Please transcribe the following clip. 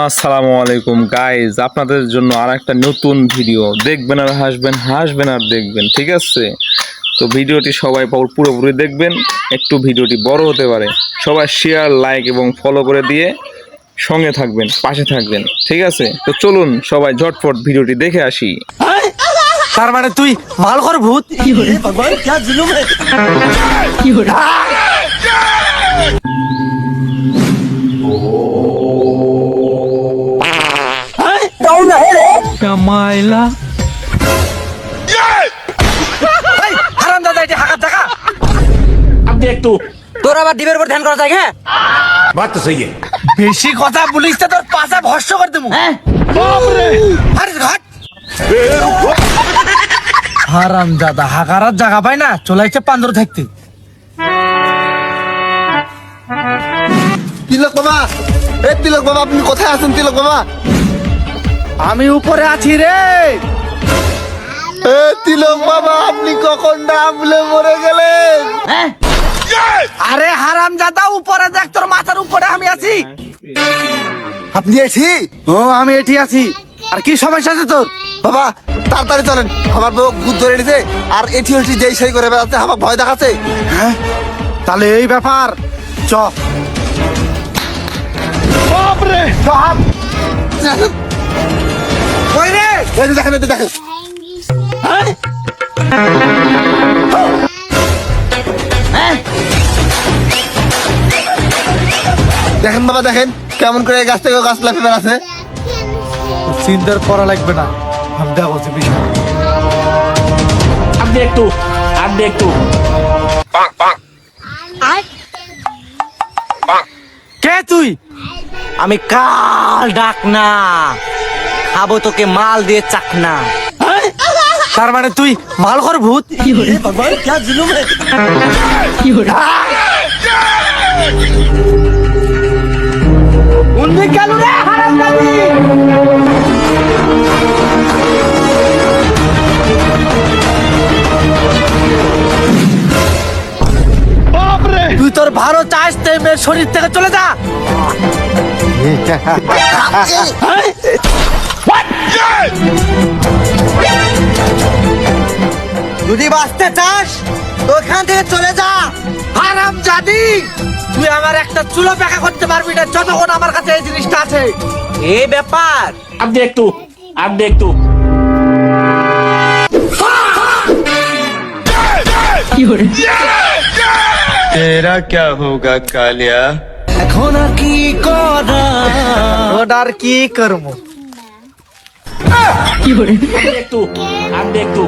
আসসালামু আলাইকুম গাইজ, আপনাদের জন্য আর একটা নতুন ভিডিও দেখবেন আর হাসবেন, হাসবেন আর দেখবেন, ঠিক আছে? তো ভিডিওটি সবাই পুরোপুরি দেখবেন, একটু ভিডিওটি বড় হতে পারে, সবাই শেয়ার, লাইক এবং ফলো করে দিয়ে সঙ্গে থাকবেন, পাশে থাকবেন, ঠিক আছে? তো চলুন সবাই ঝটফট ভিডিওটি দেখে আসি। তার মানে তুই মালখর ভূত? ভগবান क्या जुलुम है। কামাইলা হারামজাদা, এটা হাকাত দেখা। अब देख तू। তোর আবার ডিবের উপর ধ্যান করা যায় হ্যাঁ? बात तो सही है। বেশি কথা বলিস তো তোর পাশা ভস্য করে দেবো। আরে ঘাট হারামজাদা, হাকারার জায়গা পায় না, চলে আসছে পান্দর থাকতে। তিলক বাবা, তিলক বাবা, আপনি কোথায় আছেন? তিলক বাবা, আমি উপরে আছি রে। তিলক বাবা, আপনি কখন নাম ভুলে মরে গেলেন? আরে হারামজাদা, উপরে দেখ, তোর মাথার উপরে আমি আছি। আপনি এসি? ও, আমি এটি আছি। আর কি সমস্যা আছে তোর? বাবা তাড়াতাড়ি চলেন, আমার বউ ভূত ধরে নিছে আর এটি ওটি যেই সেই করে বেড়াচ্ছে, আমার ভয় দেখাচ্ছে। হ্যাঁ, তাহলে এই ব্যাপার, চ। কই রে? এই যে দেখেন, এই যে দেখেন, দেখেন বাবা, দেখেন কেমন করে এই গাছ থেকে গাছ লাফিয়ে বেড়াচ্ছে। চিন্তার করা লাগবে না, আমি দেখো বিষয়। अब देख तू। अब देख तू। কে তুই? আমি কাল ডাক না, খাবো তোকে মাল দিয়ে চাকনা। তার মানে তুই মালখর ভূত? ভগবান क्या जुलुम है। উন্দি গেল রে হারামজাদি। তুই তোর ভালো চাস তে মেয়ের শরীর থেকে চলে যা। যদি বাঁচতে চাস তো ওখান থেকে চলে যা। হারামজাদি, তুই আমার একটা চুলো পাকা করতে পারবি না যতক্ষণ আমার কাছে এই জিনিসটা আছে। এই ব্যাপার। अब देख तू। अब देख तू। तेरा क्या होगा कालिया? এখন আর কি করা, ওটার কি করবো? अब देख तू। अब देख तू।